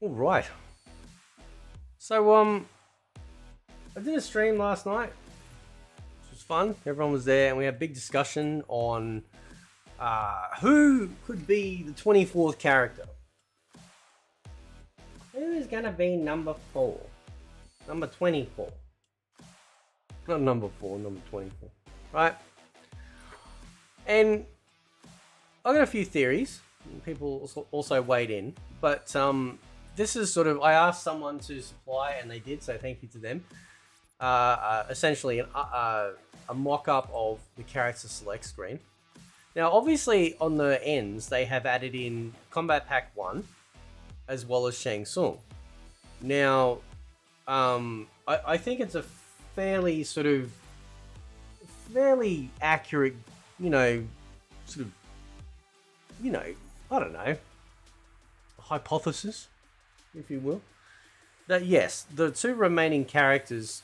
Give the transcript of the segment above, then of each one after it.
All right. So I did a stream last night. It was fun. Everyone was there, and we had a big discussion on who could be the 24th character. Who is gonna be number 4? Number 24. Not number 4, number 24. Right? And I got a few theories. People also weighed in, but this is sort of, I asked someone to supply, and they did, so thank you to them. Essentially a mock-up of the character select screen. Now, obviously, on the ends, they have added in Kombat Pack 1, as well as Shang Tsung. Now, I think it's a fairly accurate, I don't know, hypothesis, if you will, that yes, the two remaining characters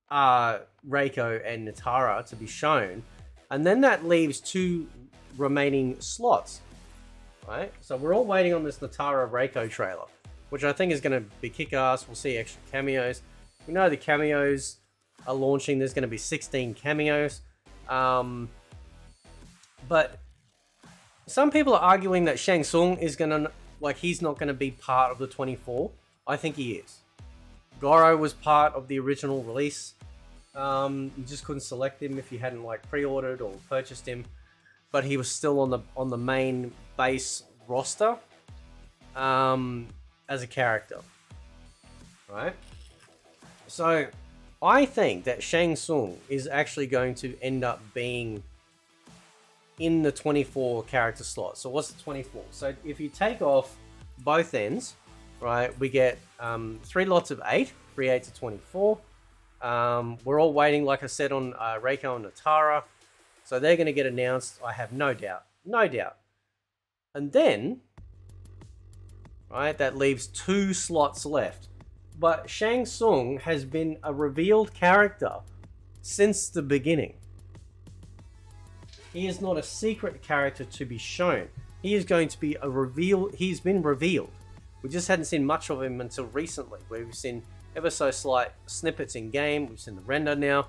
are Reiko and Natara to be shown, and then that leaves 2 remaining slots, right? So we're all waiting on this Natara Reiko trailer, which I think is going to be kick-ass. We'll see extra cameos. We know the cameos are launching. There's going to be 16 cameos. But some people are arguing that Shang Tsung is going to, he's not going to be part of the 24. I think he is. Goro was part of the original release. You just couldn't select him if you hadn't pre-ordered or purchased him, but he was still on the main base roster as a character, right? So I think that Shang Tsung is actually going to end up being in the 24 character slot. So what's the 24? So if you take off both ends, right, we get 3 lots of 8, 3 8 to 24. We're all waiting, like I said, on Reiko and Natara. So they're going to get announced, I have no doubt. No doubt. And then, right, that leaves 2 slots left. But Shang Tsung has been a revealed character since the beginning. He is not a secret character to be shown. He is going to be a reveal. He's been revealed. We just hadn't seen much of him until recently, where we've seen ever so slight snippets in game. We've seen the render now,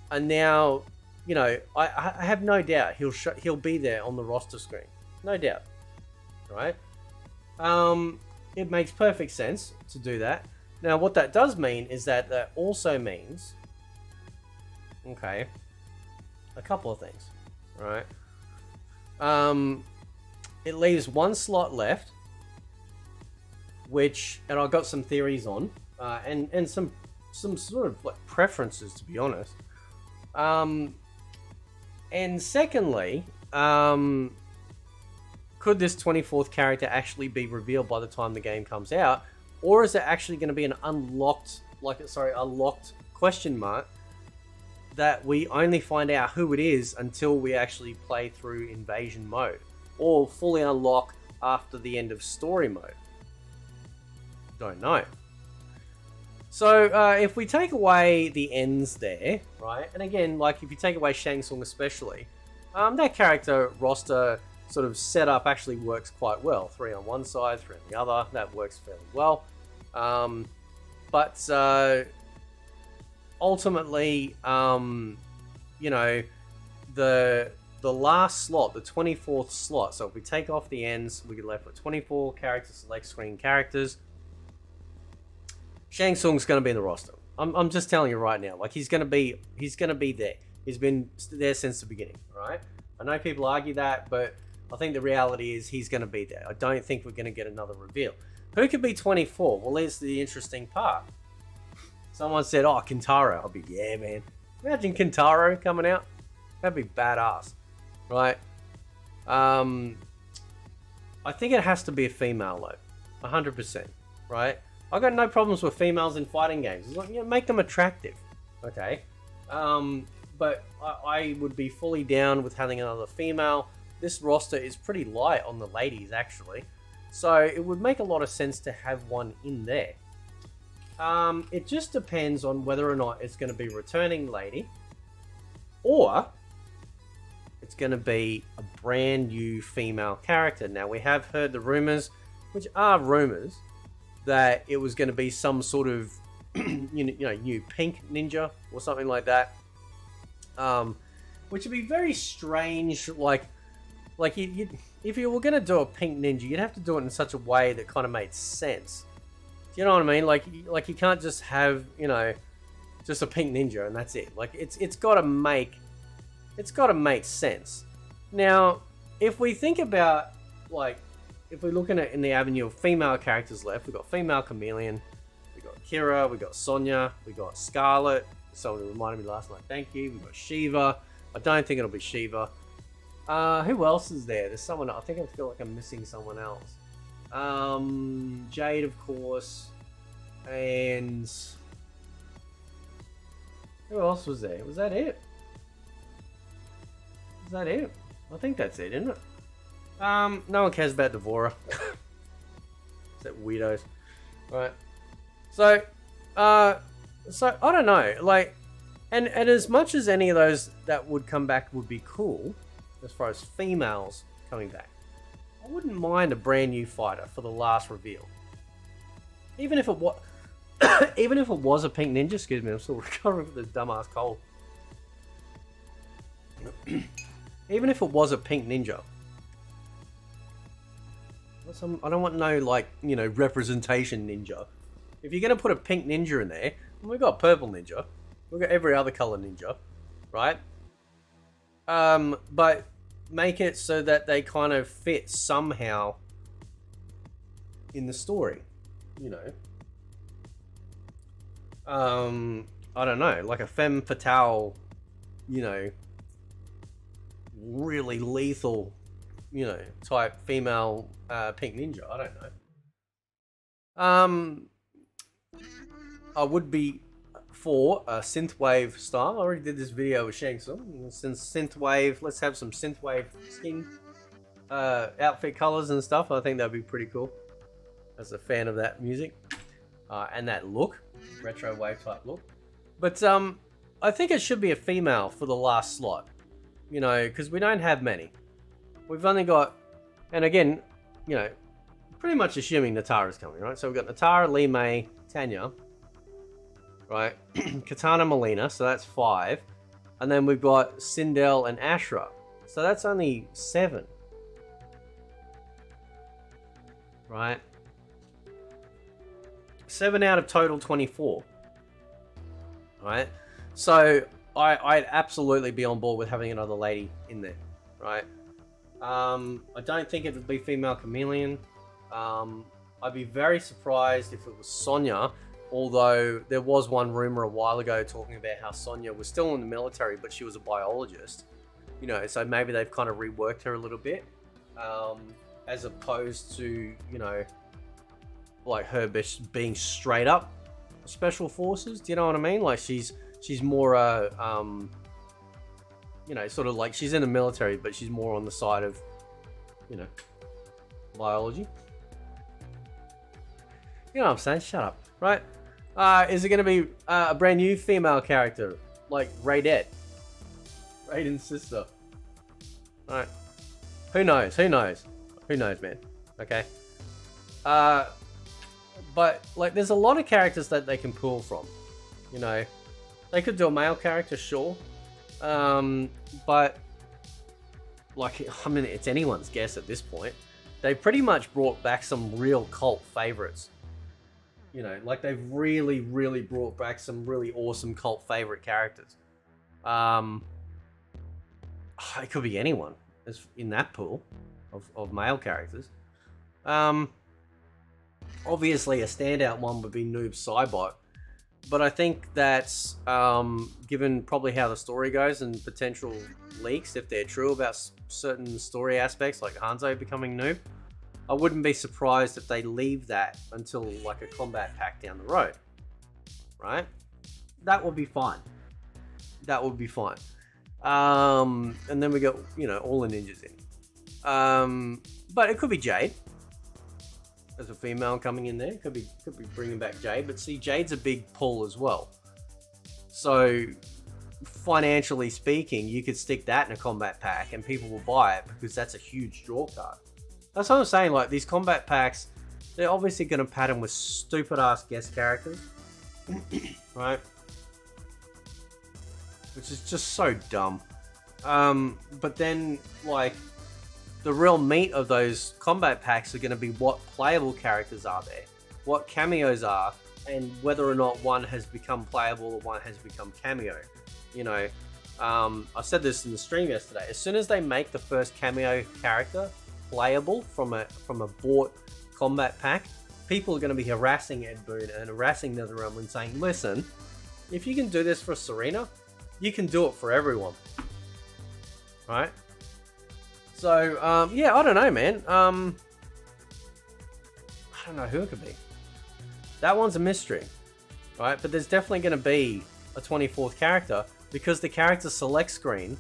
and now, I have no doubt he'll be there on the roster screen, no doubt, right? It makes perfect sense to do that. Now, what that does mean is that also means, okay, a couple of things, right? It leaves 1 slot left, and I got some theories on. And some sort of preferences, to be honest. And secondly, could this 24th character actually be revealed by the time the game comes out, or is it actually going to be an unlocked, a locked question mark that we only find out who it is until we actually play through invasion mode, or fully unlock after the end of story mode? Don't know. So, if we take away the ends there, right, and again, if you take away Shang Tsung especially, that character roster sort of setup actually works quite well. 3 on one side, 3 on the other, that works fairly well. But ultimately, the last slot, the 24th slot, so if we take off the ends, we get left with 24 character select screen characters. Shang Tsung's going to be in the roster. I'm just telling you right now. He's going to be there. He's been there since the beginning, right? I know people argue that, but I think the reality is he's going to be there. I don't think we're going to get another reveal. Who could be 24? Well, here's the interesting part. Someone said, oh, Kintaro. I'll be, yeah, man. Imagine Kintaro coming out. That'd be badass, right? I think it has to be a female, though. 100%, right? I got no problems with females in fighting games. It's make them attractive, okay? But I would be fully down with having another female. This roster is pretty light on the ladies, actually. So it would make a lot of sense to have one in there. It just depends on whether or not it's going to be returning lady, or it's going to be a brand new female character. Now, we have heard the rumors which are rumors that it was going to be some sort of new pink ninja or something like that, which would be very strange. Like if you were going to do a pink ninja, you'd have to do it in such a way that kind of made sense. Do you know what I mean? Like you can't just have just a pink ninja and that's it. Like it's got to make sense. Now, if we think about if we're looking at in the avenue of female characters left, we've got female Chameleon, we got Kira, we got Sonya, we got Scarlet. Someone reminded me last night. Thank you. We got Shiva. I don't think it'll be Shiva. Who else is there? There's someone. I think I feel like I'm missing someone else. Jade, of course, and who else was there? Was that it? Is that it? I think that's it, isn't it? No one cares about Devora. Except weirdos. Right. So I don't know. Like, and as much as any of those that would come back would be cool, as far as females coming back, I wouldn't mind a brand new fighter for the last reveal. Even if it was, even if it was a pink ninja. Excuse me, I'm still recovering from this dumbass cold. Even if it was a pink ninja, I don't want no representation ninja. If you're gonna put a pink ninja in there, we've got purple ninja, we've got every other color ninja, right? But make it so that they kind of fit somehow in the story, I don't know, like a femme fatale, really lethal, type female pink ninja. I don't know. I would be for a synthwave style. I already did this video with Shang Tsung. Since synthwave, let's have some synthwave skin outfit colors and stuff. I think that'd be pretty cool. As a fan of that music and that look, retro wave type look. But I think it should be a female for the last slot. Because we don't have many. We've only got, and again, pretty much assuming Natara's coming, right? So we've got Natara, Lee May, Tanya, right? Katana, Melina, so that's 5. And then we've got Sindel and Ashra. So that's only 7. Right? 7 out of total 24. Right? So I'd absolutely be on board with having another lady in there. Right? I don't think it would be female Chameleon. I'd be very surprised if it was Sonya, although there was one rumor a while ago talking about how Sonya was still in the military, but she was a biologist. So maybe they've kind of reworked her a little bit, as opposed to, like her being straight up special forces. Do you know what I mean? Like she's more, sort of like she's in the military, but she's more on the side of, biology. You know what I'm saying? Shut up. Right? Is it going to be a brand new female character? Like Raidette? Raiden's sister. Alright. Who knows? Who knows? Who knows, man? Okay. But, like, there's a lot of characters that they can pull from. They could do a male character, sure. But, like, I mean, it's anyone's guess at this point. They pretty much brought back some real cult favorites. Like they've really, really brought back some really awesome cult favorite characters. It could be anyone in that pool of male characters. Obviously, a standout one would be Noob Saibot. But I think that's, given probably how the story goes and potential leaks, if they're true about certain story aspects, like Hanzo becoming Noob, I wouldn't be surprised if they leave that until like a combat pack down the road. Right? That would be fine. That would be fine. And then we got, all the ninjas in. But it could be Jade. As a female coming in there. Could be bringing back Jade. But see, Jade's a big pull as well. So, financially speaking, you could stick that in a combat pack and people will buy it because that's a huge draw card. That's what I'm saying, like, these combat packs they're obviously going to pad him with stupid ass guest characters, right? Which is just so dumb. But then, like, the real meat of those combat packs are going to be what playable characters are there, what cameos are, and whether or not one has become playable or one has become cameo. You know, I said this in the stream yesterday. As soon as they make the first cameo character playable from a bought combat pack, people are going to be harassing Ed Boon and harassing NetherRealm and saying, listen, if you can do this for Serena, you can do it for everyone. Right? So, yeah, I don't know, man. I don't know who it could be. That one's a mystery, right? But there's definitely going to be a 24th character because the character select screen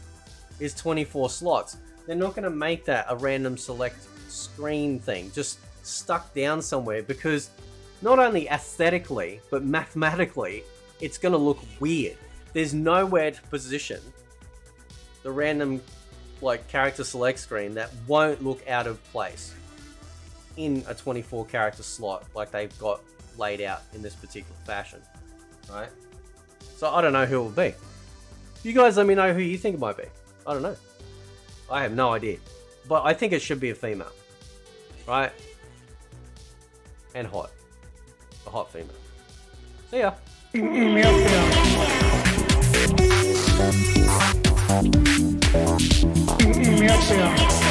is 24 slots. They're not going to make that a random select screen thing, just stuck down somewhere, because not only aesthetically, but mathematically, it's going to look weird. There's nowhere to position the random like character select screen that won't look out of place in a 24 character slot like they've got laid out in this particular fashion, right? So I don't know who it will be. You guys let me know who you think it might be. I don't know. I have no idea. But I think it should be a female, right? And hot. A hot female. See ya. Gracias.